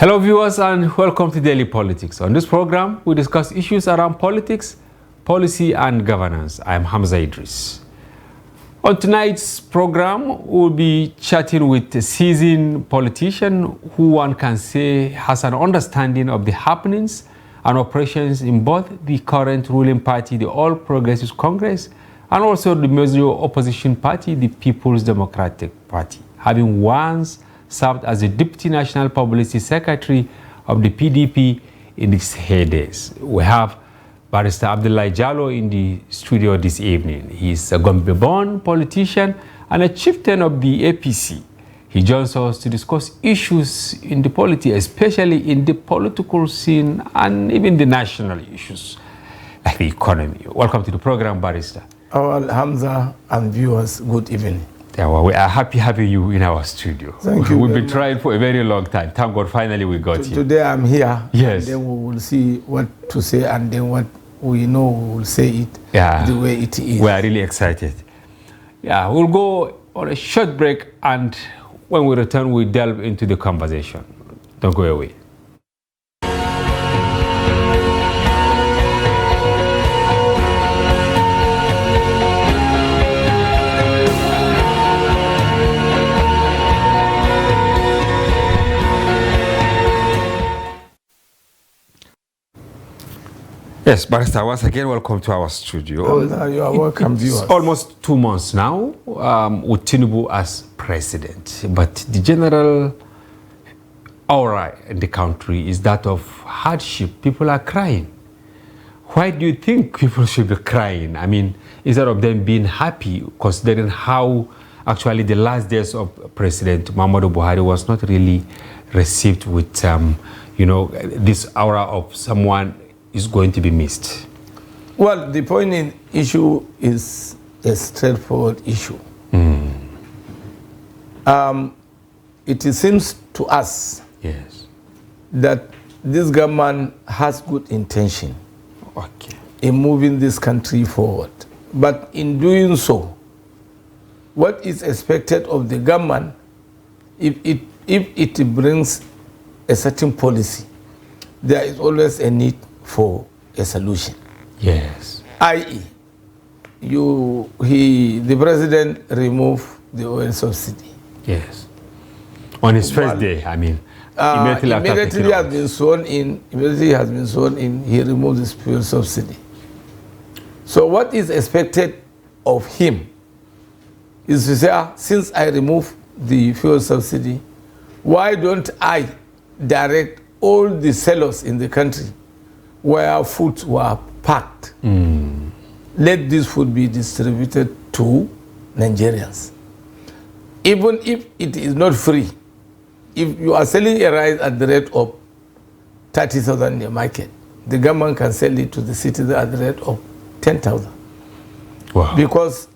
Hello viewers and welcome to Daily Politics. On this program, we discuss issues around politics, policy and governance. I am Hamza Idris. On tonight's program, we'll be chatting with a seasoned politician who one can say has an understanding of the happenings and operations in both the current ruling party, the All Progressives Congress, and also the major opposition party, the People's Democratic Party, having once served as the Deputy National Publicity Secretary of the PDP in its heydays. We have Barrister Abdullahi Jado in the studio this evening. He's a Gombe-born politician and a chieftain of the APC. He joins us to discuss issues in the polity, especially in the political scene and even the national issues like the economy. Welcome to the program, Barrister. Well, Hamza and viewers, good evening. Yeah, well, we are happy having you in our studio. Thank you. We've been trying for a very long time. Thank God, finally we got you. Today I'm here. Yes. And then we will see what to say, and then what we know we will say it the way it is. We are really excited. Yeah, we'll go on a short break, and when we return, we delve into the conversation. Don't go away. Yes, Barrister, once again, welcome to our studio. Oh, you are welcome, viewers. It's almost 2 months now with Tinubu as president, but the general aura in the country is that of hardship. People are crying. Why do you think people should be crying? I mean, instead of them being happy, considering how actually the last days of President Muhammadu Buhari was not really received with, this aura of someone is going to be missed? Well, the poignant issue is a straightforward issue. It seems to us that this government has good intention in moving this country forward. But in doing so, what is expected of the government, if it brings a certain policy, there is always a need for a solution. Yes. I.e., the president removed the oil subsidy. Yes. On his first day, I mean, immediately has been sworn in, he removed the fuel subsidy. So what is expected of him is to say, since I removed the fuel subsidy, why don't I direct all the sellers in the country where food were packed, let this food be distributed to Nigerians. Even if it is not free, if you are selling a rice at the rate of 30,000 in the market, the government can sell it to the citizen at the rate of 10,000. Wow. Because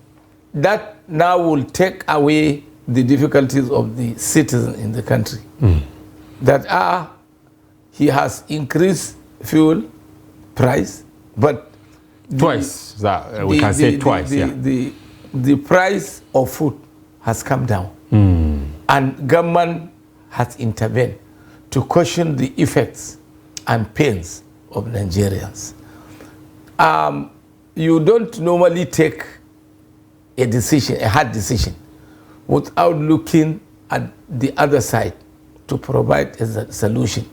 that now will take away the difficulties of the citizen in the country. That he has increased fuel price, but twice. The price of food has come down, and government has intervened to cushion the effects and pains of Nigerians. You don't normally take a hard decision, without looking at the other side to provide a solution,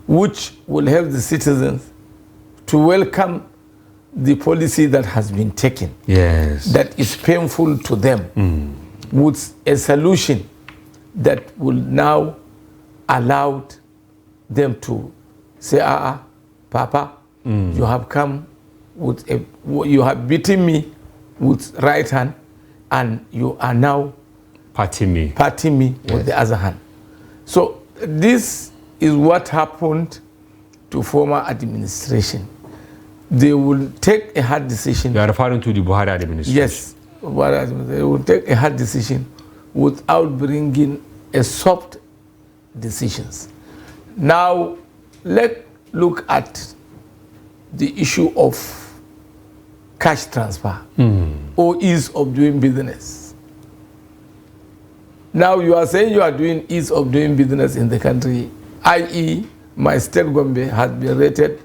which will help the citizens to welcome the policy that has been taken, that is painful to them, with a solution that will now allow them to say, Papa, you have come with you have beaten me with right hand, and you are now patting me with the other hand. So this is what happened to former administration. They will take a hard decision. You are referring to the Buhari administration? Yes. They will take a hard decision without bringing a soft decisions. Now, let's look at the issue of cash transfer or ease of doing business. Now you are saying you are doing ease of doing business in the country. i.e. my state Gombe has been rated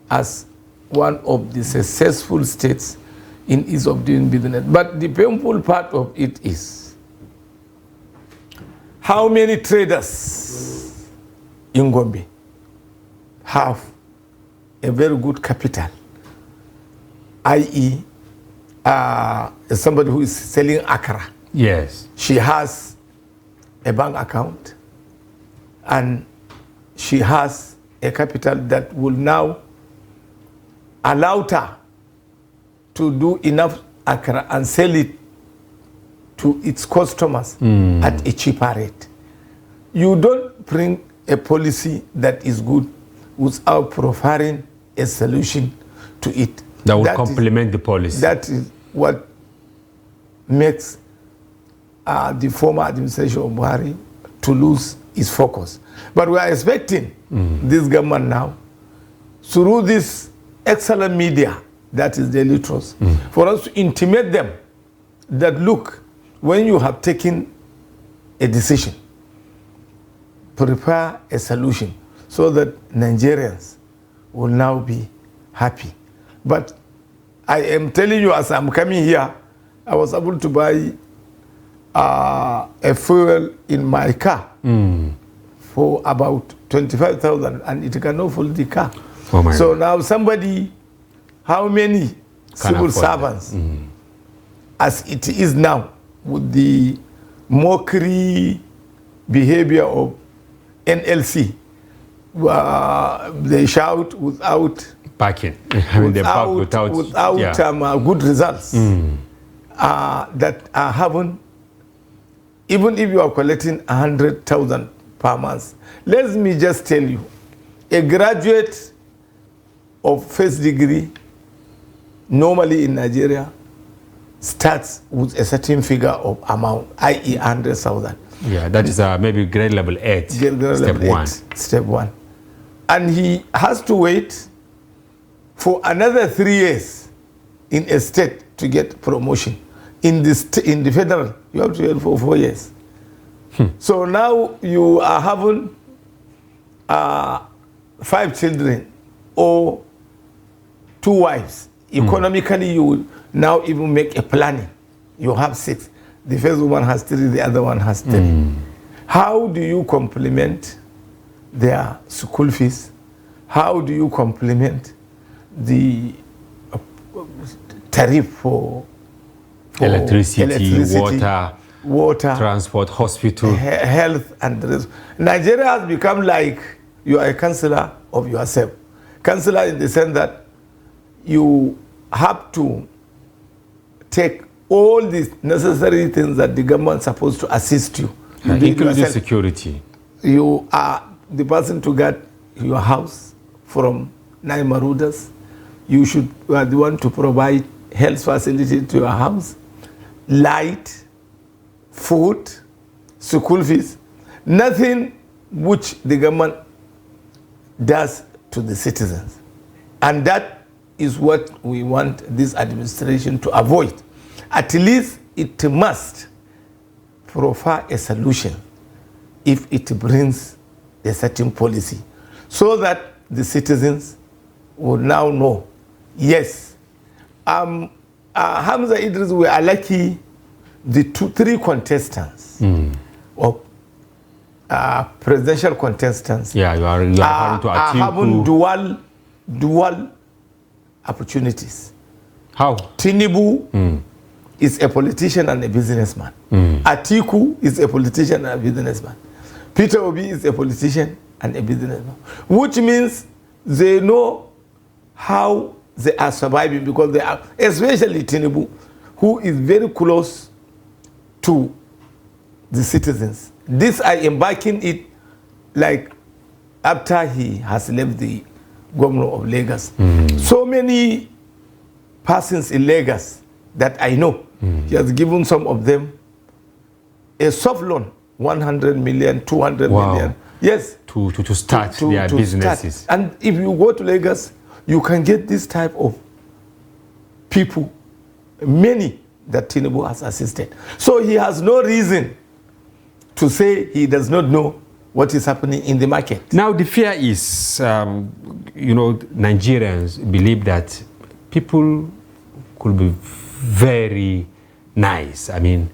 as one of the successful states in ease of doing business. But the painful part of it is, how many traders in Gombe have a very good capital, i.e. Somebody who is selling akara. Yes. She has a bank account and she has a capital that will now allow her to do enough akara and sell it to its customers at a cheaper rate. You don't bring a policy that is good without providing a solution to it. That would complement the policy. That is what makes the former administration of Buhari to lose its focus. But we are expecting this government now, through this excellent media, that is Daily Trust, for us to intimate them that, look, when you have taken a decision, prepare a solution so that Nigerians will now be happy. But I am telling you, as I'm coming here, I was able to buy a fuel in my car for about 25,000, and it cannot fill the car. Oh my so God. Now somebody, how many civil servants, as it is now, with the mockery behavior of NLC, they shout without backing. I mean, without good results that are having, even if you are collecting 100,000 per month. Let me just tell you, a graduate of first degree normally in Nigeria starts with a certain figure of amount, i.e. 100,000. Yeah, that is maybe grade level 8, step one. And he has to wait for another 3 years in a state to get promotion. In the federal, you have to wait for 4 years. So now you are having 5 children or 2 wives. Economically, you will now even make a planning. You have 6. The first one has 3, the other one has 10. How do you complement their school fees? How do you complement the tariff for electricity, water, transport, hospital, health, and the rest? Nigeria has become like you are a councillor of yourself. Councillor in the sense that you have to take all these necessary things that the government is supposed to assist you. Including security. You are the person to get your house from 9 marauders. You are the one to provide health facility to your house, light, food, school fees, nothing which the government does to the citizens. And that is what we want this administration to avoid. At least it must provide a solution if it brings a certain policy, so that the citizens will now know, yes, Hamza Idris, we are lucky the 3 contestants of presidential contestants you are referring to are having dual opportunities. How? Tinubu is a politician and a businessman. Atiku is a politician and a businessman. Peter Obi is a politician and a businessman. Which means they know how they are surviving, because they are, especially Tinubu, who is very close to the citizens. This I am backing it like after he has left the governor of Lagos. So many persons in Lagos that I know, he has given some of them a soft loan, 100 million, 200 million. Yes. To start their businesses. Start. And if you go to Lagos, you can get this type of people, many that Tinubu has assisted. So he has no reason to say he does not know what is happening in the market. Now, the fear is, Nigerians believe that people could be very nice. I mean,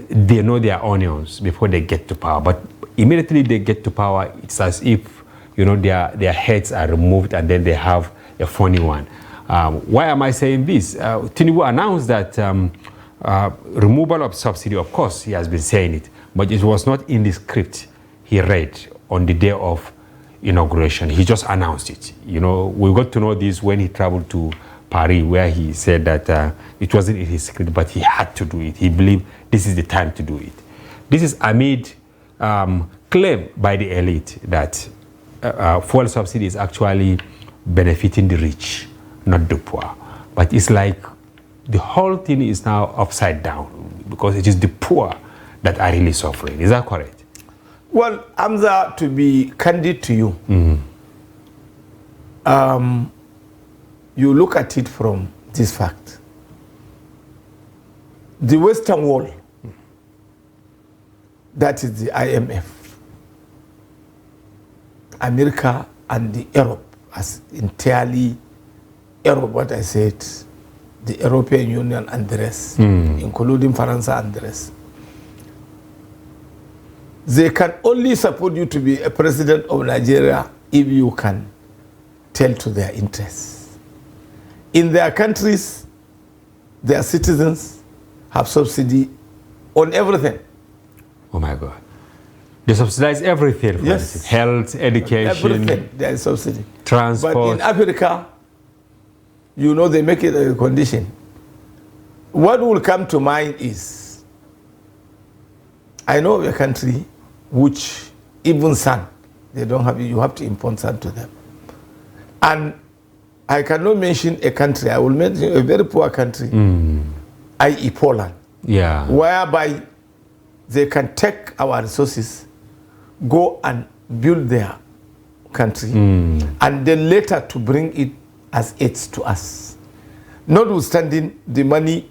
they know their onions before they get to power, but immediately they get to power, it's as if, their heads are removed and then they have a funny one. Why am I saying this? Tinubu announced that removal of subsidy, of course, he has been saying it, but it was not in the script he read on the day of inauguration. He just announced it. We got to know this when he traveled to Paris, where he said that it wasn't in his script, but he had to do it. He believed this is the time to do it. This is amid claim by the elite that fuel subsidy is actually benefiting the rich, not the poor. But it's like the whole thing is now upside down because it is the poor that are really suffering. Is that correct? Well, Hamza, to be candid to you, you look at it from this fact. The Western world, that is the IMF, America and the Europe, as entirely Europe, what I said, the European Union and the rest, including France and the rest, they can only support you to be a president of Nigeria if you can tell to their interests. In their countries, their citizens have subsidy on everything. Oh my God. They subsidize everything. For Yes. Health, education. Everything, there is subsidy. Transport. But in Africa, they make it a condition. What will come to mind is, I know a country which even sun, they don't have, you have to import sun to them. And I cannot mention a country, I will mention a very poor country, i.e. Poland, whereby they can take our resources, go and build their country, and then later to bring it as aids to us. Notwithstanding the money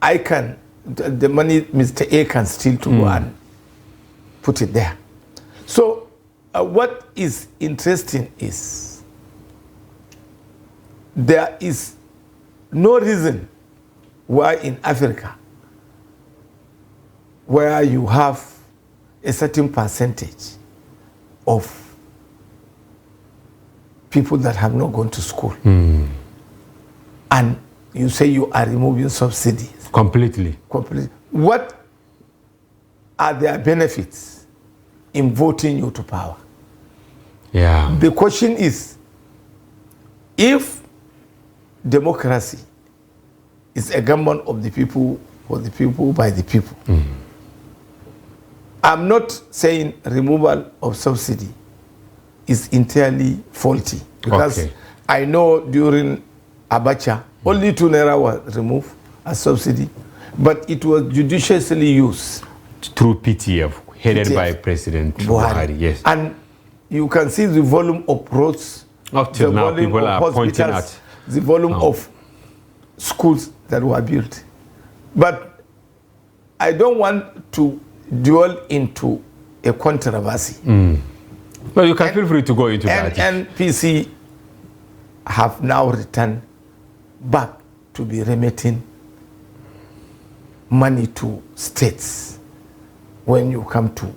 the money Mr. A can steal to go and put it there. So what is interesting is there is no reason why in Africa, where you have a certain percentage of people that have not gone to school, and you say you are removing subsidies. Completely. What are their benefits in voting you to power? Yeah. The question is, if democracy is a government of the people, for the people, by the people, I'm not saying removal of subsidy is entirely faulty, because I know during Abacha, only 2 naira was removed as subsidy, but it was judiciously used. Through PTF, headed by President Buhari, yes. And you can see the volume of roads, up till now, people are pointing at the volume of schools that were built. But I don't want to dwell into a controversy. Well, you can feel free to go into that. NPC have now returned back to be remitting money to states when you come to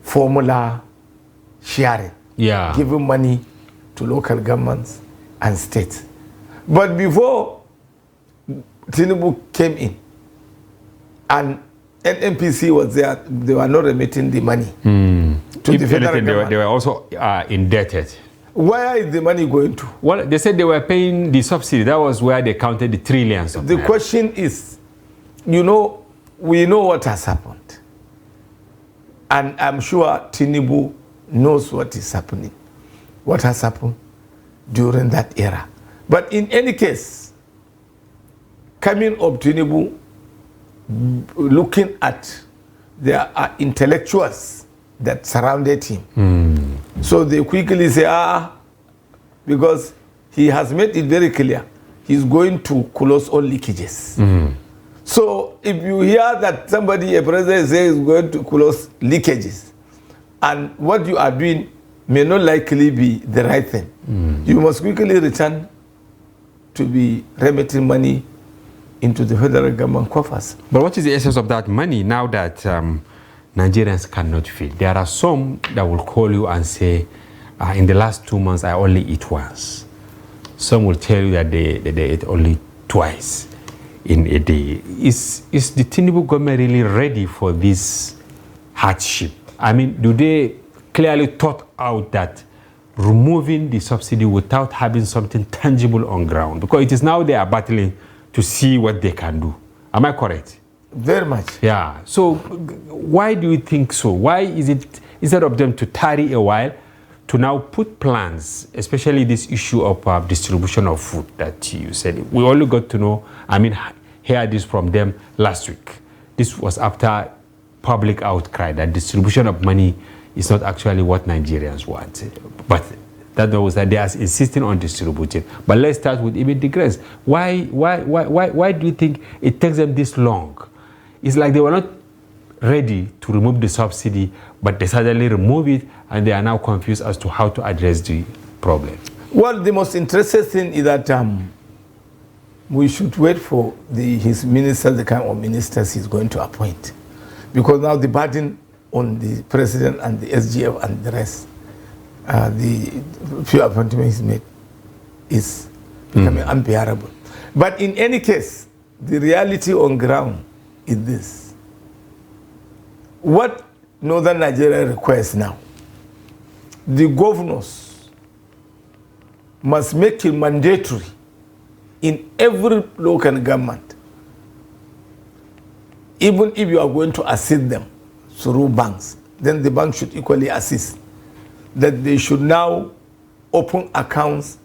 formula sharing, giving money to local governments and states. But before Tinubu came in and NPC was there, they were not remitting the money to the federal government. They were also indebted. Where is the money going to? Well, they said they were paying the subsidy. That was where they counted the trillions of The question is, we know what has happened. And I'm sure Tinubu knows what is happening, what has happened during that era. But in any case, coming up Tinubu, looking at there are intellectuals that surrounded him. So they quickly say, because he has made it very clear, he's going to close all leakages. So if you hear that somebody, a president, says is going to close leakages, and what you are doing may not likely be the right thing, you must quickly return to be remitting money into the federal government coffers. But what is the essence of that money now that Nigerians cannot feed? There are some that will call you and say, in the last 2 months, I only eat once. Some will tell you that they eat only twice in a day. Is the Tinubu government really ready for this hardship? I mean, do they clearly thought out that removing the subsidy without having something tangible on ground? Because it is now they are battling to see what they can do. Am I correct? Very much. Yeah. So why do you think so? Why is it, instead of them to tarry a while, to now put plans, especially this issue of distribution of food that you said? We only got to know, hear this from them last week. This was after public outcry that distribution of money is not actually what Nigerians want. But that was that they are insisting on distributing. But let's start with immigrants. Why do you think it takes them this long? It's like they were not ready to remove the subsidy, but they suddenly remove it, and they are now confused as to how to address the problem. Well, the most interesting thing is that we should wait for his ministers, the kind of ministers he's going to appoint. Because now the burden on the president and the SGF and the rest, the few appointments he's made, is becoming unbearable. But in any case, the reality on ground is this. What Northern Nigeria requires now, the governors must make it mandatory in every local government, even if you are going to assist them through banks, then the bank should equally assist, that they should now open accounts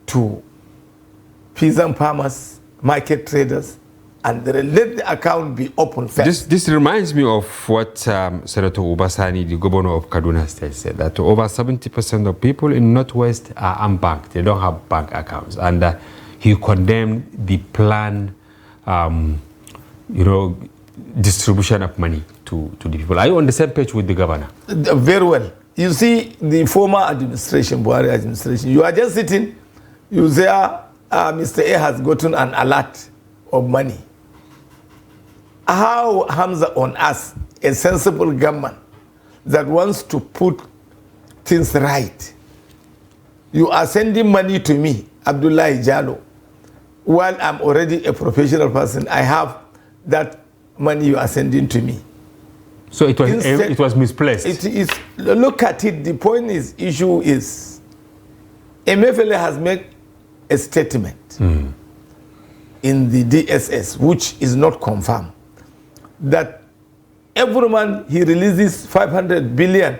to peasant farmers, market traders, and let the account be open first. This reminds me of what Senator Obasani, the governor of Kaduna State, said, that over 70% of people in Northwest are unbanked. They don't have bank accounts. And he condemned the planned, distribution of money to the people. Are you on the same page with the governor? Very well. You see, the former administration, Buhari administration, you are just sitting, you say, Mr. A has gotten an alert of money. How Hamza on us, a sensible government that wants to put things right? You are sending money to me, Abdullahi Jado, while I'm already a professional person. I have that money you are sending to me. So it was misplaced. It is. Look at it. The point is, issue is, Emefiele has made a statement in the DSS, which is not confirmed, that every month he releases 500 billion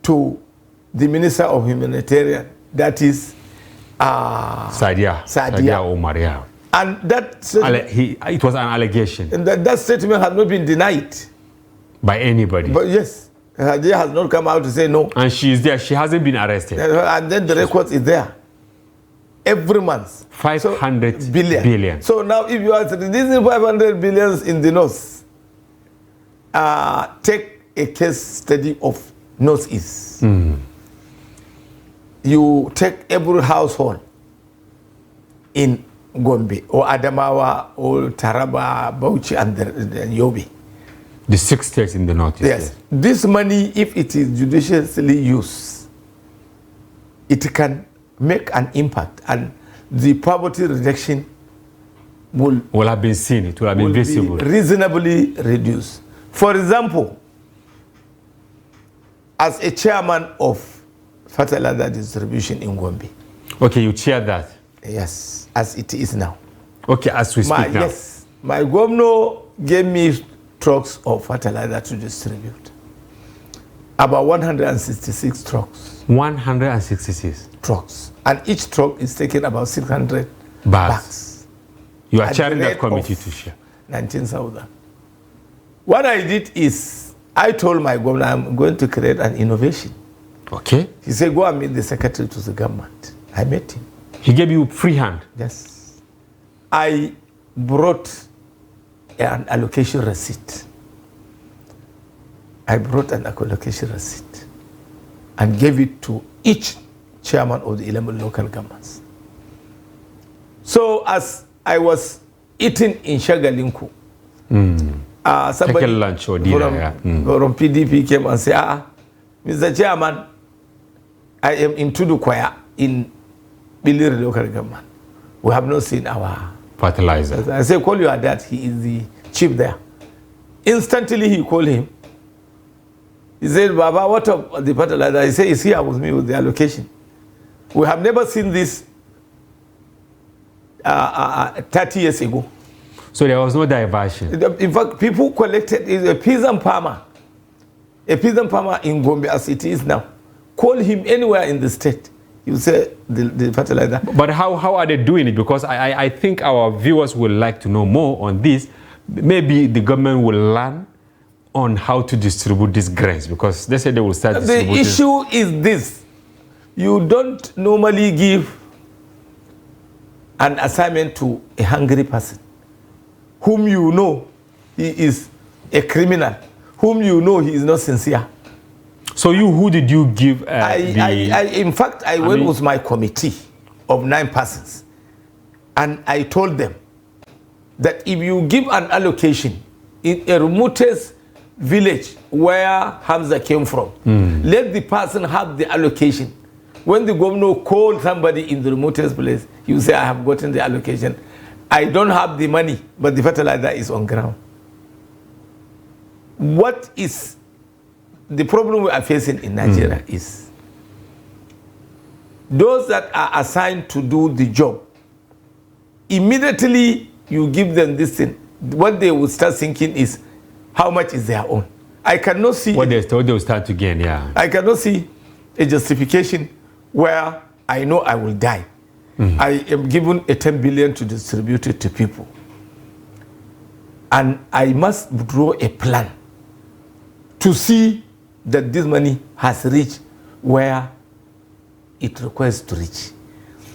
to the Minister of Humanitarian, that is Sadia Omaria. And that it was an allegation. And that statement has not been denied by anybody. But yes, Sadia has not come out to say no. And she is there. She hasn't been arrested. And then the record is there. Every month. 500 billion. So now if you are releasing 500 billion in the north, take a case study of Northeast. You take every household in Gombe or Adamawa or Taraba, Bauchi and Yobe. The 6 states in the northeast. Yes. This money, if it is judiciously used, it can make an impact, and the poverty reduction will have been seen. It will have been visible. Be reasonably reduced. For example, as a chairman of fertilizer distribution in Gombe. Okay, you chair that? Yes, as it is now. Okay, as we speak now. Yes, my governor gave me trucks of fertilizer to distribute. About 166 trucks. 166 trucks. And each truck is taking about 600 bags. You are chairing that committee to share? 19,000. What I did is, I told my governor, I'm going to create an innovation. Okay. He said, go and meet the secretary to the government. I met him. He gave you free hand? Yes. I brought an allocation receipt. I brought an allocation receipt and gave it to each chairman of the 11 local governments. So as I was eating in Shagalinku, somebody lunch or dinner, from PDP came and said, Mr. Chairman, I am in Tudukwaya in Biliri local government. We have not seen our fertilizer. I said, call your dad, he is the chief there. Instantly he called him. He said, Baba, what of the fertilizer? He said, he's here with me with the allocation. We have never seen this 30 years ago. So there was no diversion. In fact, people collected, a peasant farmer in Gombe as it is now. Call him anywhere in the state. You say the fertilizer. But how are they doing it? Because I think our viewers would like to know more on this. Maybe the government will learn on how to distribute these grains, because they said they will start distributing. The issue is this. You don't normally give an assignment to a hungry person whom you know he is a criminal, whom you know he is not sincere. So who did you give? In fact, I went with my committee of 9 persons, and I told them that if you give an allocation in a remotest village where Hamza came from, let the person have the allocation. When the governor called somebody in the remotest place, you say, I have gotten the allocation. I don't have the money, but the fertilizer is on ground. What is the problem we are facing in Nigeria is those that are assigned to do the job, immediately you give them this thing, what they will start thinking is, how much is their own? I cannot see what they will start to gain, yeah. I cannot see a justification where I know I will die. I am given a 10 billion to distribute it to people. And I must draw a plan to see that this money has reached where it requires to reach.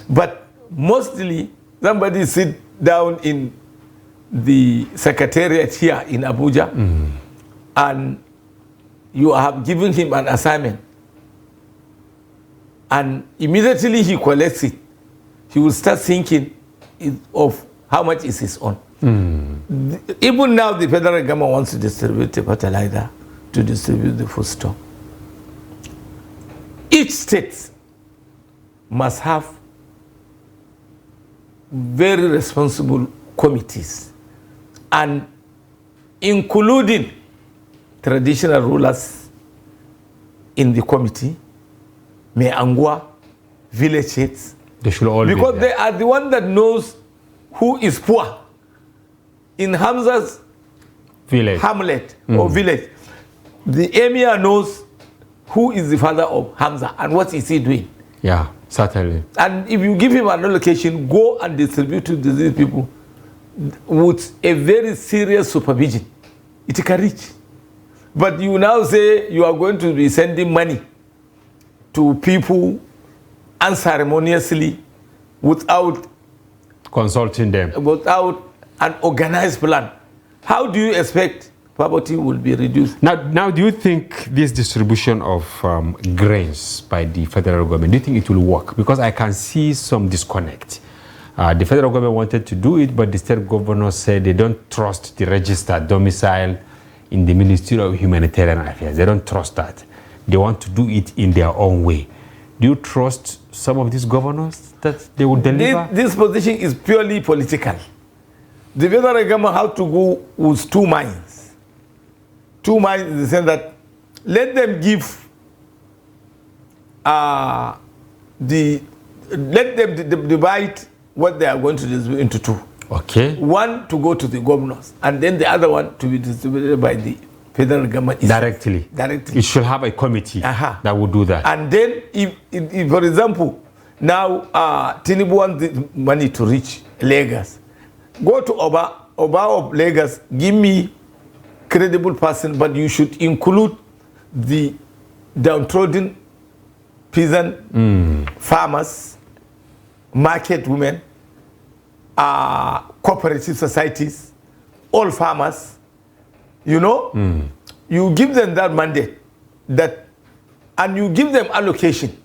But mostly, somebody sit down in the secretariat here in Abuja, and you have given him an assignment, and immediately he collects it, he will start thinking of how much is his own. Even now, the federal government wants to distribute the fertilizer, to distribute the foodstuff. Each state must have very responsible committees, and including traditional rulers in the committee, Meangwa, village heads. They should all because they are the one that knows who is poor in Hamza's hamlet or village. The emir knows who is the father of Hamza and what is he doing. Yeah, certainly. And if you give him an allocation, go and distribute to these people with a very serious supervision, it can reach. But you now say you are going to be sending money to people unceremoniously without consulting them, without an organized plan. How do you expect poverty will be reduced? Now, do you think this distribution of grains by the federal government, do you think it will work? Because I can see some disconnect. The federal government wanted to do it, but the state governors said they don't trust the registered domicile in the Ministry of Humanitarian Affairs. They don't trust that. They want to do it in their own way. Do you trust some of these governors that they will deliver? This position is purely political. The federal government have to go with 2 minds. 2 minds in the sense that let them give let them divide what they are going to distribute into 2. Okay. One to go to the governors, and then the other one to be distributed by the federal government directly. It should have a committee that will do that. And then, if for example, now Tinubu wants the money to reach Lagos, go to Oba of Lagos, give me credible person, but you should include the downtrodden peasant farmers, market women, cooperative societies, all farmers, you know, you give them that mandate, that, and you give them allocation,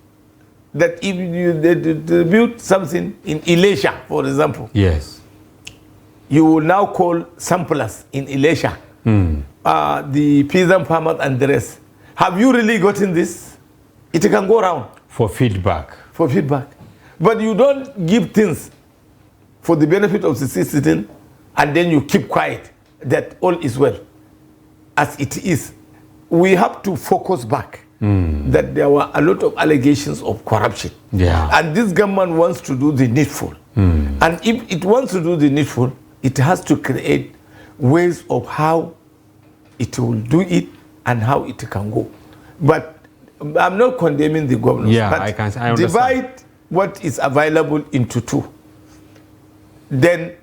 that if you distribute something in Elisha, for example, yes, you will now call samplers in Elisha, the peasant farmers and the rest. Have you really gotten this? It can go around. For feedback. For feedback. But you don't give things for the benefit of the citizen and then you keep quiet that all is well as it is. We have to focus back that there were a lot of allegations of corruption. Yeah. And this government wants to do the needful. And if it wants to do the needful, it has to create ways of how it will do it and how it can go. But I'm not condemning the governors. Yeah, but I understand. divide what is available into two. Then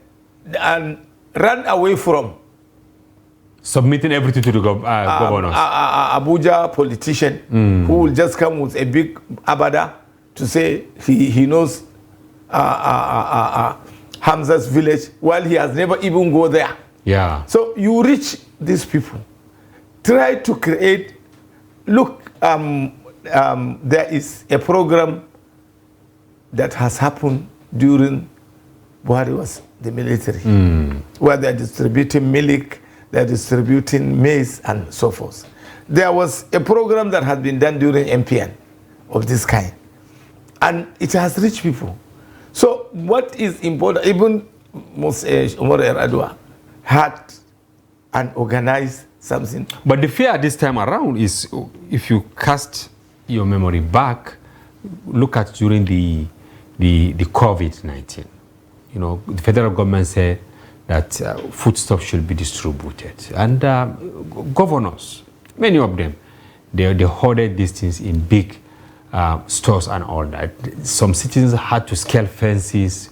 and run away from submitting everything to the governors. Abuja politician who will just come with a big abada to say he knows Hamza's village while he has never even go there. Yeah. So you reach these people. Try to create, look, there is a program that has happened during Buhari was the military, where they're distributing milk, they're distributing maize and so forth. There was a program that had been done during MPN of this kind, and it has reached people. So what is important, even Umar Yar'Adua had and organized something. But the fear this time around is, if you cast your memory back, look at during the COVID-19. You know, the federal government said that foodstuffs should be distributed. And governors, many of them, they hoarded these things in big stores and all that. Some citizens had to scale fences,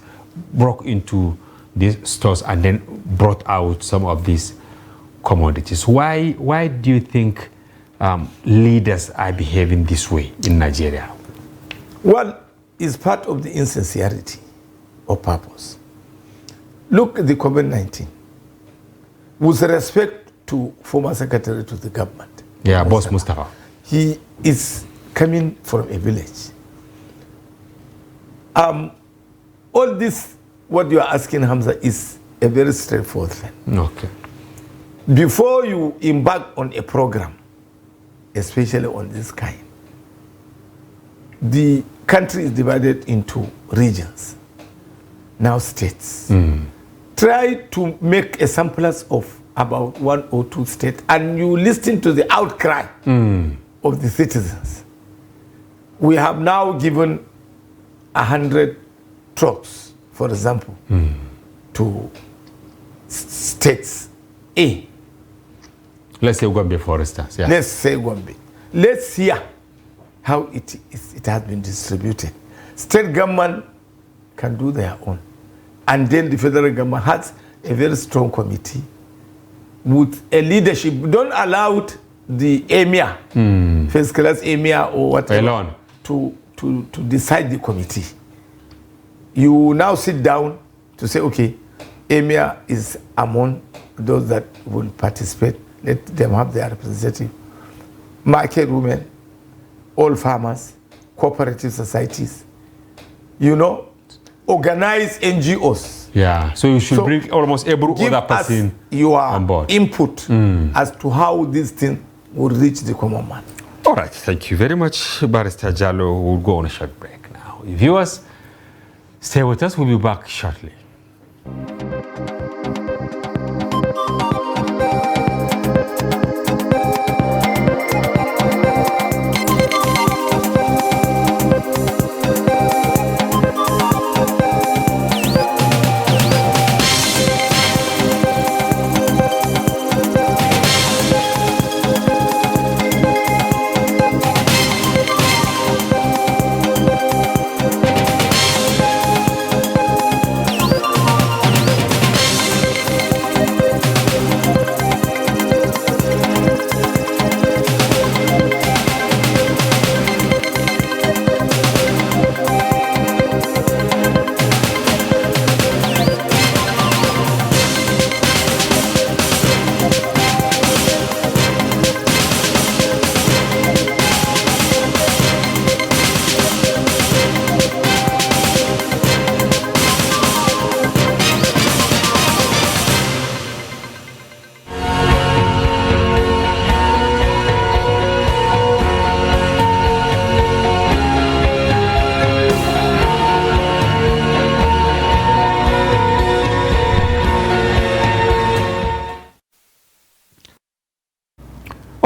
broke into these stores and then brought out some of these commodities. Why do you think leaders are behaving this way in Nigeria? Well, it's part of the insincerity of purpose. Look at the COVID-19. With respect to former secretary to the government. Yeah, Boss Mustafa. He is coming from a village. All this, what you are asking, Hamza, is a very straightforward thing. Okay. Before you embark on a program, especially on this kind, the country is divided into regions, now states. Try to make a samplers of about 1 or 2 states, and you listen to the outcry of the citizens. We have now given 100 trucks, for example, to states A. Let's say Gombe, for instance. Yeah. Let's say Gombe. Let's hear how it has been distributed. State government can do their own. And then the federal government has a very strong committee with a leadership. Don't allow the emir, first class emir or whatever, alone to decide the committee. You now sit down to say, okay, emir is among those that will participate. Let them have their representative. Market women, all farmers, cooperative societies, you know, organize NGOs. Yeah, so you should bring almost every other person on board. Input as to how this thing will reach the common man. All right, thank you very much, Barrister Jado. We'll go on a short break now. Viewers, stay with us. We'll be back shortly.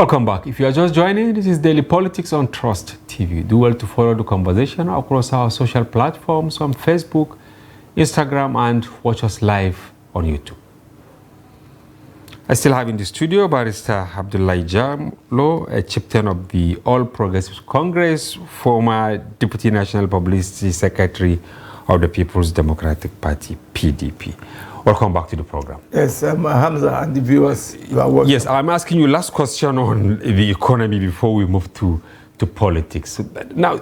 Welcome back. If you are just joining, this is Daily Politics on Trust TV. Do well to follow the conversation across our social platforms on Facebook, Instagram, and watch us live on YouTube. I still have in the studio Barrister Abdullahi Jado, a chieftain of the All Progressives Congress, former Deputy National Publicity Secretary of the People's Democratic Party, PDP. Welcome back to the program. Yes, Hamza and the viewers, you are welcome. Yes, I'm asking you last question on the economy before we move to politics. Now,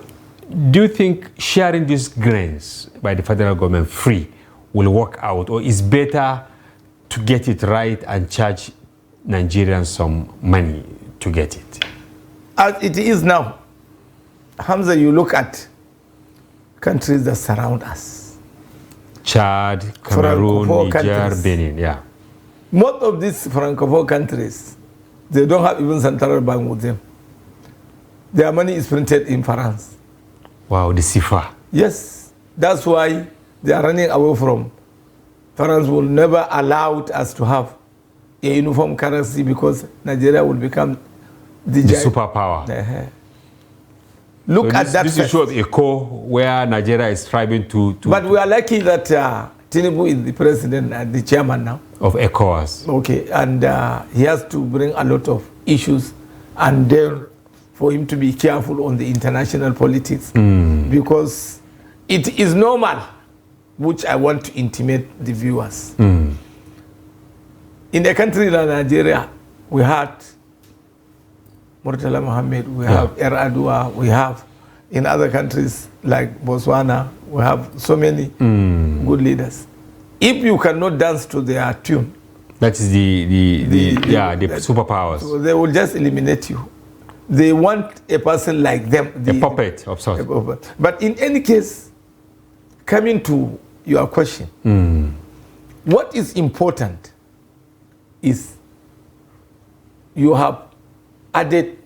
do you think sharing these grains by the federal government free will work out, or is better to get it right and charge Nigerians some money to get it? As it is now, Hamza, you look at countries that surround us. Chad, Cameroon, Niger, Benin, yeah. Most of these Francophone countries, they don't have even central bank with them. Their money is printed in France. Wow, the CFA. Yes, that's why they are running away from. France will never allow us to have a uniform currency because Nigeria will become the superpower. Look so at that. This is sort of a core where Nigeria is striving to. But we are lucky that Tinubu is the president and the chairman now of ECOWAS. Okay, and he has to bring a lot of issues, and then for him to be careful on the international politics because it is normal, which I want to intimate the viewers. In a country like Nigeria, we had Murtala Mohammed, we have Yar'Adua, we have in other countries like Botswana, we have so many good leaders. If you cannot dance to their tune, that is the superpowers. So they will just eliminate you. They want a person like them. A puppet of sorts. But in any case, coming to your question, what is important is you have added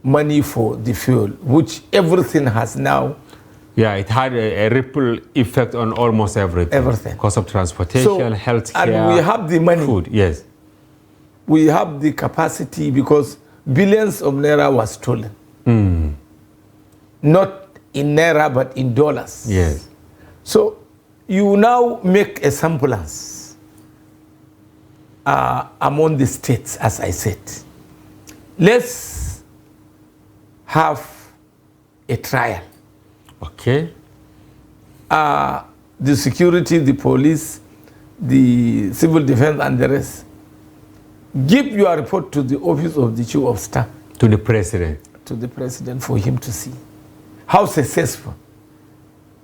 money for the fuel, which everything has now. Yeah, it had a ripple effect on almost everything. Everything. Cost of transportation, healthcare, and we have the money. Food, yes. We have the capacity because billions of naira was stolen. Not in naira, but in dollars. Yes. So you now make a semblance among the states, as I said. Let's have a trial. Okay. The security, the police, the civil defense, and the rest. Give your report to the office of the chief of staff. To the president. To the president for him to see how successful.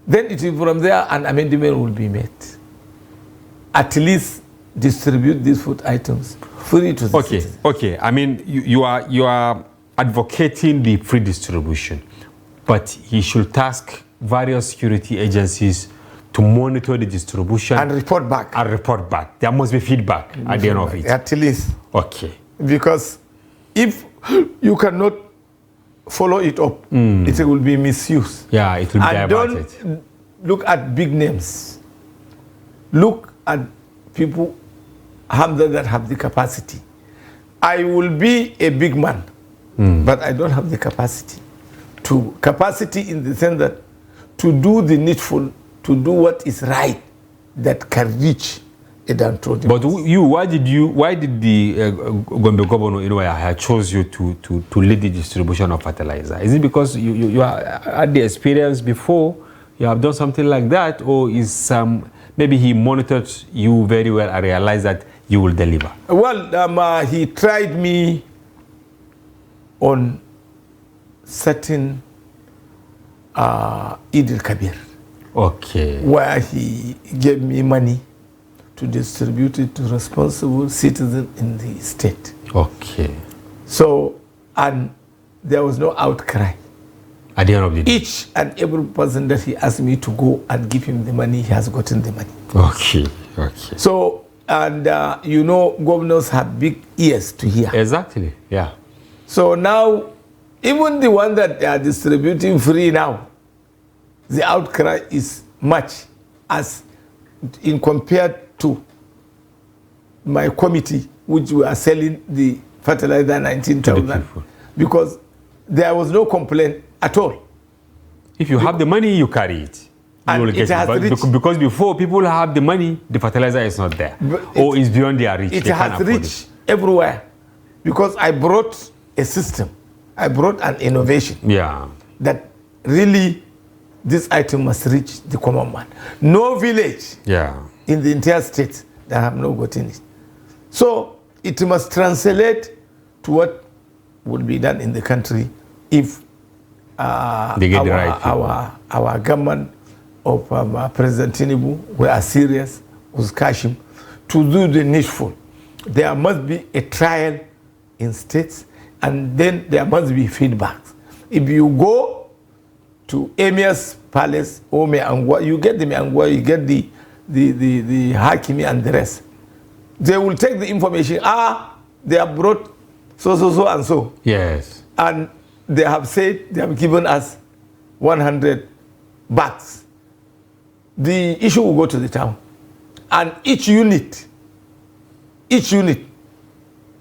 Then it will from there an amendment will be made. At least distribute these food items free to the citizens. Okay. I mean, you are advocating the free distribution, but he should task various security agencies to monitor the distribution and report back. There must be feedback at the end of it. At least. Okay. Because if you cannot follow it up, it will be misused. Yeah, it will be diverted. Don't look at big names. Look at people that have the capacity. I will be a big man, but I don't have the capacity. Capacity in the sense that to do the needful, to do what is right, that can reach a downtrodden. But why did the Gombe governor chose you to lead the distribution of fertilizer? Is it because you had the experience before, you have done something like that, or is maybe he monitored you very well and realized that you will deliver? Well, he tried me on certain Eid al-Kabir. Okay. Where he gave me money to distribute it to responsible citizens in the state. Okay. So, and there was no outcry. At the end of the day. Each and every person that he asked me to go and give him the money, he has gotten the money. Okay. So, and governors have big ears to hear. Exactly, yeah. So now, even the one that they are distributing free now, the outcry is much as in compared to my committee, which we are selling the fertilizer 19,000 because there was no complaint at all. If you have the money, you carry it. You will get it. Because before people have the money, the fertilizer is not there. Or it's beyond their reach. It has reached everywhere. Because I brought a system. I brought an innovation. Yeah. That really this item must reach the common man. No village in the entire state that have not gotten it. So it must translate to what would be done in the country if they get our government of President Tinubu were serious with Kashim to do the needful. There must be a trial in states, and then there must be feedbacks. If you go to Emir's palace or Meangwa, you get the Meangwa, you get the Hakimi and the rest. They will take the information. They have brought so and so. Yes. And they have said they have given us 100 bags. The issue will go to the town. And each unit,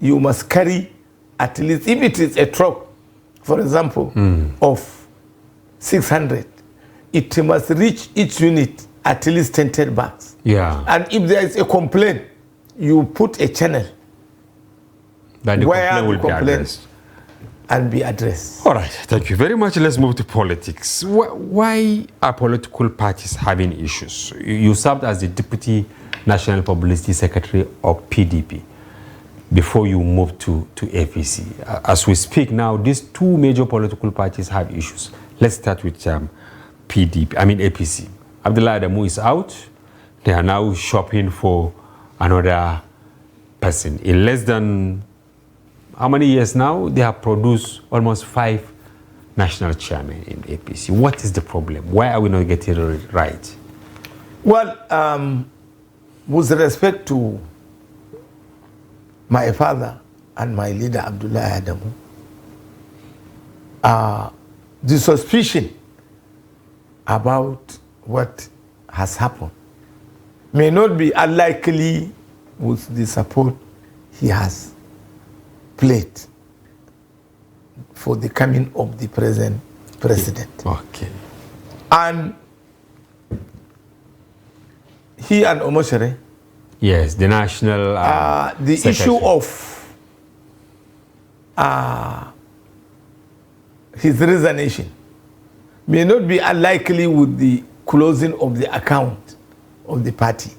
you must carry at least, if it is a truck, for example, of 600, it must reach each unit at least 10 bags. Yeah. And if there is a complaint, you put a channel then the where complaint will the complaint and be addressed. All right, thank you very much. Let's move to politics. Why are political parties having issues? You served as the Deputy National Publicity Secretary of PDP before you moved to APC. As we speak now, these two major political parties have issues. Let's start with APC. Abdullahi Adamu is out. They are now shopping for another person. In less than how many years now? They have produced almost 5 national chairmen in APC. What is the problem? Why are we not getting it right? Well, with respect to my father and my leader, Abdullahi Adamu, the suspicion about what has happened may not be unlikely with the support he has played for the coming of the present president. Okay. And he and Omoshere, yes, the national the secretary. issue of his resignation may not be unlikely with the closing of the account of the party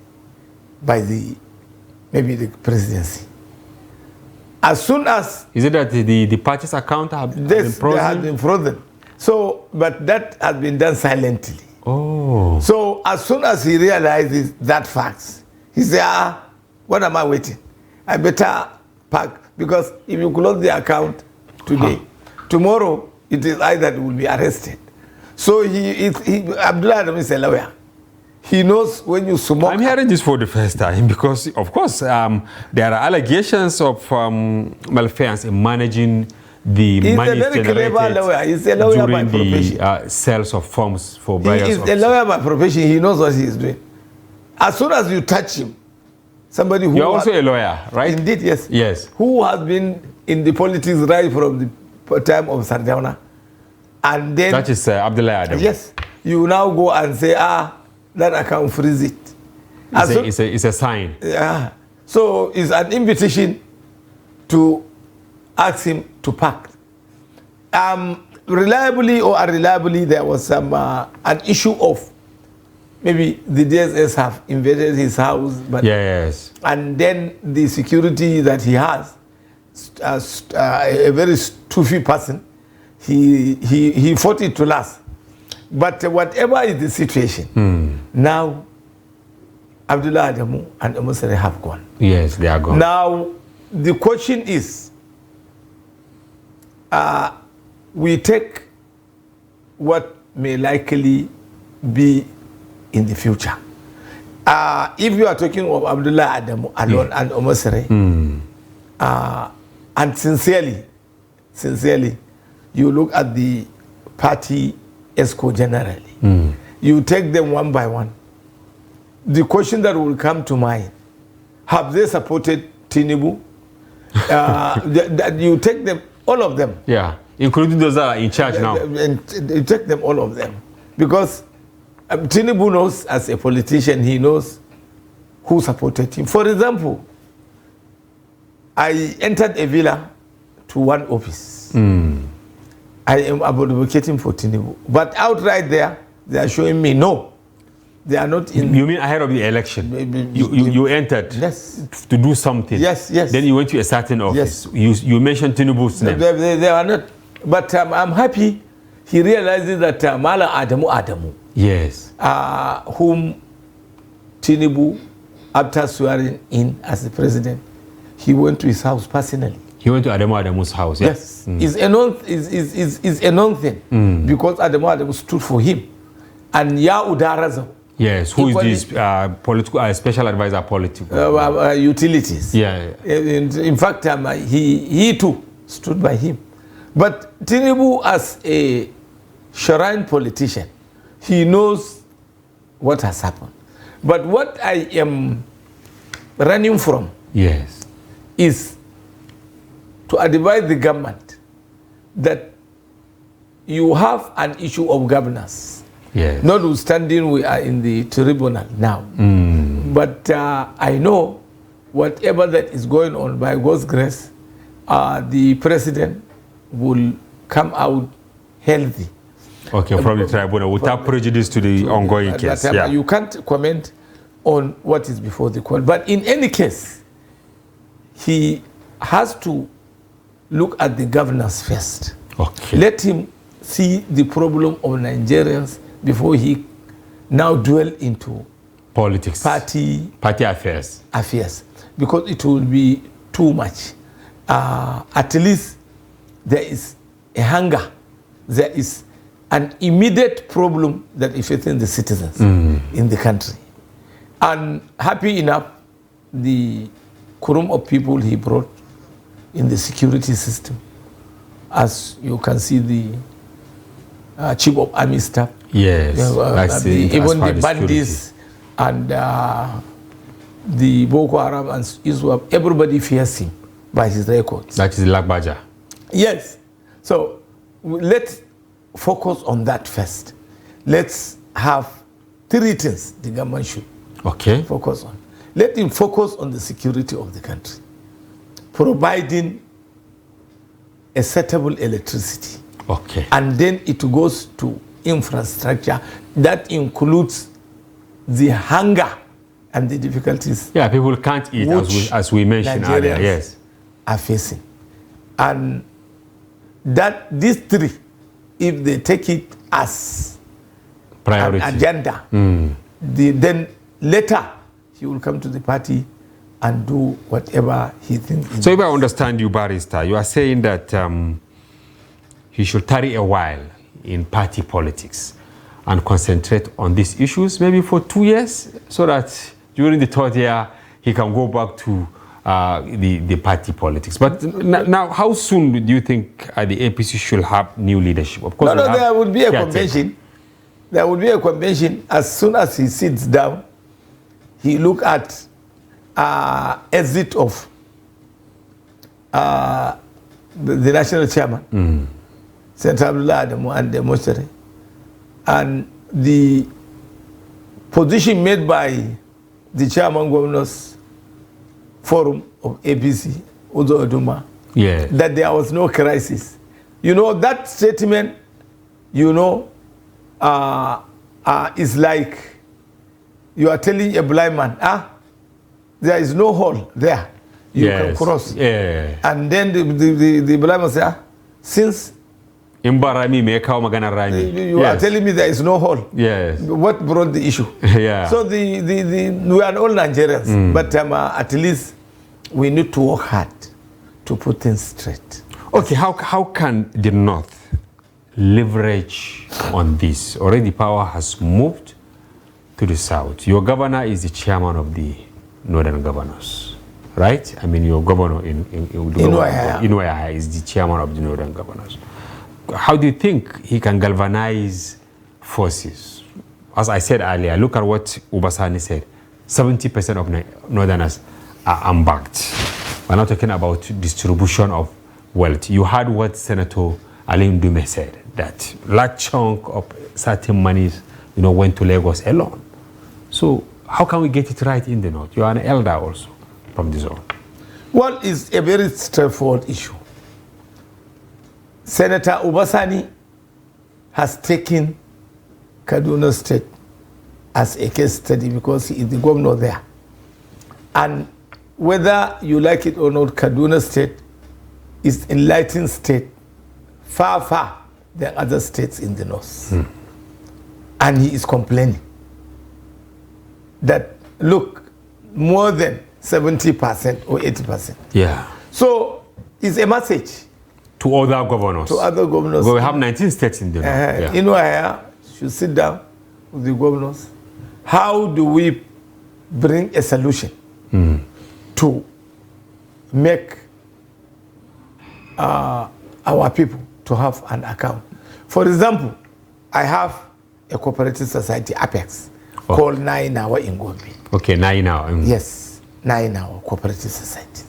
by maybe the presidency. As soon as... Is it that the party's account have been frozen? They have been frozen. So, but that has been done silently. Oh. So as soon as he realizes that fact, he said, what am I waiting? I better pack, because if you close the account today, tomorrow it is I that will be arrested. So Abdullah Adam is a lawyer. He knows when you smoke. I'm hearing this for the first time because, of course, there are allegations of malfeasance in managing the money generated He's a lawyer by during profession. the sales of forms for various He is a lawyer by profession. He knows what he is doing. As soon as you touch him, somebody who... You're also a lawyer, right? Indeed, yes. Yes. Who has been in the politics right from the time of Sardauna. And then... That is Abdullahi Adam. Yes. You now go and say, that account freeze it. It's a sign. Yeah. So it's an invitation to ask him to pack. Reliably or unreliably, there was an issue of maybe the DSS have invaded his house, but yes, and then the security that he has, a very toothy person, he fought it to last. But whatever is the situation, now Abdullah Adamu and Omosere have gone. Yes, they are gone. Now the question is, we take what may likely be in the future. If you are talking of Abdullah Adamu alone and Omosere, and sincerely, you look at the party ESCO generally, you take them one by one. The question that will come to mind, have they supported Tinubu? You take them, all of them. Yeah, including those that are in charge now. And you take them, all of them. Because Tinubu knows, as a politician, he knows who supported him. For example, I entered a villa to one office. I am advocating for Tinubu. But outright there, they are showing me, no, they are not in. You mean ahead of the election? You entered to do something. Yes. Then you went to a certain office. You mentioned Tinubu's name. They are not. But I'm happy he realizes that Mala Adamu. Yes. Whom Tinubu, after swearing in as the president, he went to his house personally. He went to Adamu's house. Yes. It's a known thing because Adamu stood for him. And Udarazo. Yes, who is this political special advisor political? Utilities. Yeah. In fact, he too stood by him. But Tinubu, as a shrine politician, he knows what has happened. But what I am running from is to advise the government that you have an issue of governance. Yes. Notwithstanding, we are in the tribunal now. But I know whatever that is going on, by God's grace, the president will come out healthy. Okay, from the tribunal, without prejudice to the ongoing case. You can't comment on what is before the court. But in any case, he has to look at the governance first. Okay. Let him see the problem of Nigerians before he now dwell into politics, party affairs, because it will be too much. At least there is a hunger, there is an immediate problem that is facing the citizens in the country. And happy enough, the quorum of people he brought in the security system, as you can see, the chief of army staff, even the bandits and the Boko Haram and Iswap, everybody fears him by his records. That is Lagbaja. Yes. So let's focus on that first. Let's have 3 things the government should focus on. Let him focus on the security of the country, providing a suitable electricity. And then it goes to infrastructure. That includes the hunger and the difficulties. Yeah, people can't eat, as we mentioned earlier. Yes, are facing. And that these 3, if they take it as priority, an agenda, then later he will come to the party and do whatever he thinks. So if I understand you, Barrister, you are saying that he should tarry a while in party politics and concentrate on these issues, maybe for 2 years, so that during the 3rd year he can go back to the party politics. But now, how soon do you think the APC should have new leadership? Of course, there would be a convention. There would be a convention. As soon as he sits down, he look at exit of the national chairman, Senator Abdullahi Jado and the Mostere, and the position made by the chairman governors forum of APC, Uzo Oduma, that there was no crisis. You know, that statement, you know, is like you are telling a blind man, there is no hole there. You can cross. And then the blind man says, since you are telling me there is no hole. What brought the issue? So we are all Nigerians, but at least we need to work hard to put things straight. Okay, how can the North leverage on this? Already power has moved to the South. Your governor is the chairman of the Northern Governors, right? I mean, your governor in Inuaya is the chairman of the Northern Governors. How do you think he can galvanize forces? As I said earlier, look at what Ubasani said. 70% of Northerners are unbacked. We're not talking about distribution of wealth. You heard what Senator Ali Ndume said, that large chunk of certain monies, went to Lagos alone. So how can we get it right in the north? You are an elder also from the zone. Well, it's a very straightforward issue. Senator Obasani has taken Kaduna State as a case study because he is the governor there. And whether you like it or not, Kaduna State is an enlightened state, far, far than other states in the north. And he is complaining that, look, more than 70% or 80%. Yeah. So it's a message to other governors. To other governors. But we have 19 states in the north. I should sit down with the governors. How do we bring a solution to make our people to have an account? For example, I have a cooperative society, Apex, called Nainawa in Gombe. Okay, Nainawa. Yes, Nainawa Cooperative Society.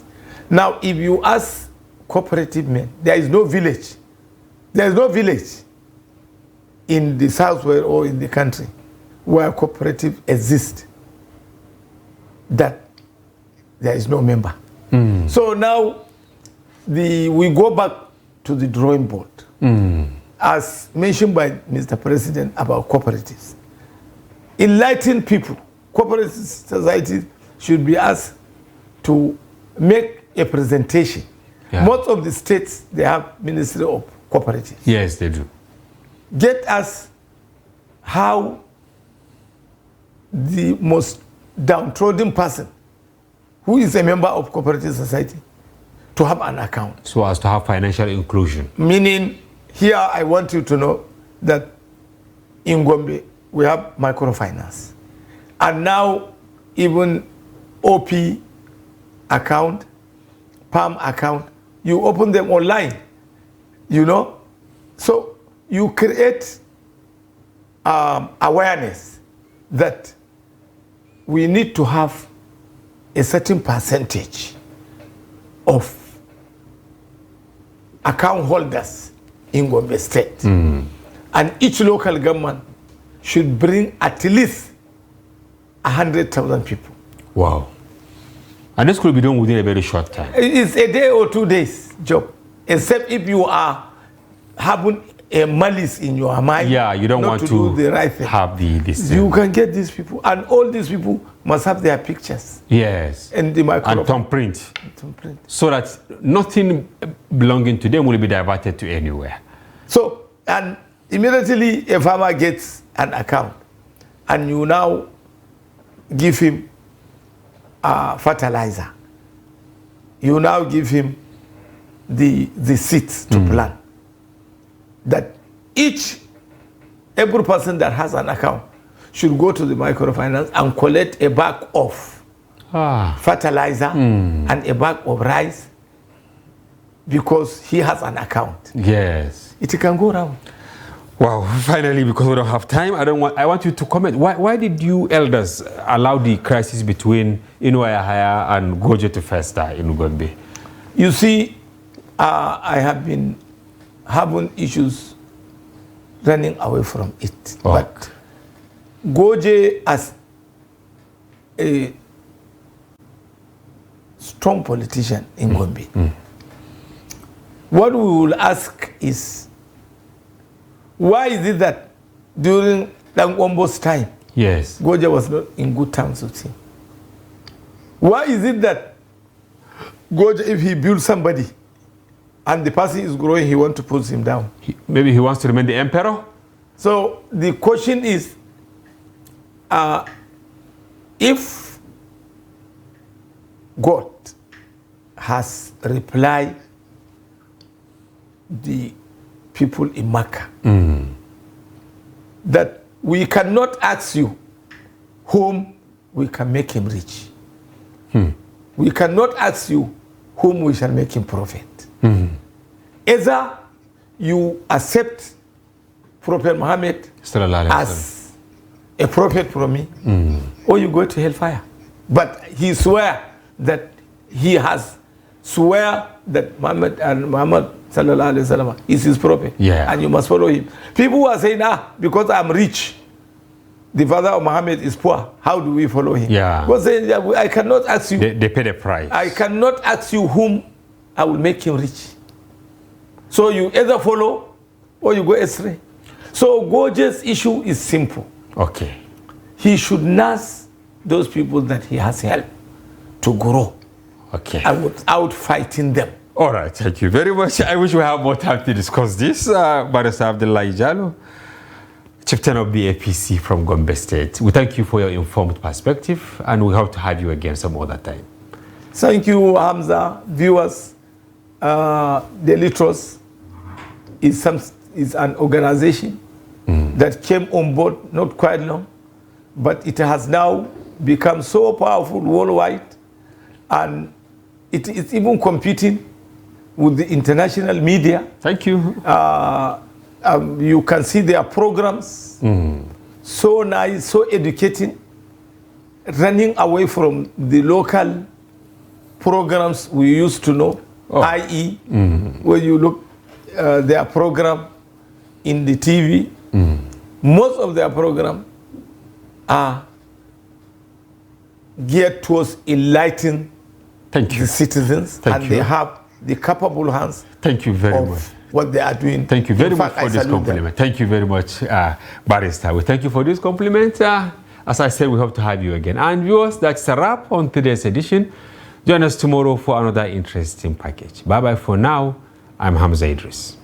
Now, if you ask cooperative men, there is no village. There is no village in the southwest or in the country where cooperative exists that there is no member. So now we go back to the drawing board. As mentioned by Mr. President about cooperatives. Enlightened people, cooperative societies should be asked to make a presentation. Yeah. Most of the states, they have Ministry of Cooperatives. Yes, they do. Get us how the most downtrodden person who is a member of cooperative society to have an account. So as to have financial inclusion. Meaning, here I want you to know that in Gombe, we have microfinance. And now even OP account, PAM account, you open them online, So you create awareness that we need to have a certain percentage of account holders in Gombe State. And each local government should bring at least 100,000 people. Wow. And this could be done within a very short time. It's a day or 2 days job, except if you are having a malice in your mind. Yeah, you don't want to do the right thing. Have this. You can get these people, and all these people must have their pictures. Yes. And the and thumbprint. So that nothing belonging to them will be diverted to anywhere. So, and immediately a farmer gets an account, and you now give him fertilizer. You now give him the seeds to plant. That every person that has an account should go to the microfinance and collect a bag of fertilizer and a bag of rice because he has an account. Yes. It can go around. Wow, finally, because we don't have time, I want you to comment. Why did you elders allow the crisis between Inuayahaya and Goje to fester in Gombe? You see, I have been having issues running away from it. But Goje, as a strong politician in Gombe, what we will ask is, why is it that during Langombo's time, Goje was not in good terms with him? Why is it that Goje, if he builds somebody and the person is growing, he wants to pull him down? Maybe he wants to remain the emperor? So the question is, if God has replied the people in Makkah that we cannot ask you whom we can make him rich. We cannot ask you whom we shall make him prophet. Either you accept Prophet Muhammad as a prophet from me, or you go to hellfire. But he swear that he has swear that Muhammad sallallahu alaihi wasallam is his prophet, and you must follow him. People who are saying, because I'm rich, the father of Muhammad is poor, how do we follow him? Because I cannot ask you. They pay the price. I cannot ask you whom I will make him rich. So you either follow or you go astray. So Gorge's issue is simple. Okay. He should nurse those people that he has helped to grow. Okay. And without fighting them. All right, thank you very much. I wish we have more time to discuss this. Barrister Abdullahi Jado, Chieftain of the APC from Gombe State. We thank you for your informed perspective, and we hope to have you again some other time. Thank you, Hamza. Viewers, Daily Trust is an organization that came on board not quite long, but it has now become so powerful worldwide, and it is even competing with the international media. Thank you. You can see their programs, so nice, so educating, running away from the local programs we used to know, i.e., when you look their program in the TV, most of their program are geared towards enlightening the citizens, they have the capable hands. Thank you very much. What they are doing. Thank you very much for this compliment. Thank you very much, Barrister. We thank you for this compliment. As I said, we hope to have you again. And viewers, that's a wrap on today's edition. Join us tomorrow for another interesting package. Bye-bye for now. I'm Hamza Idris.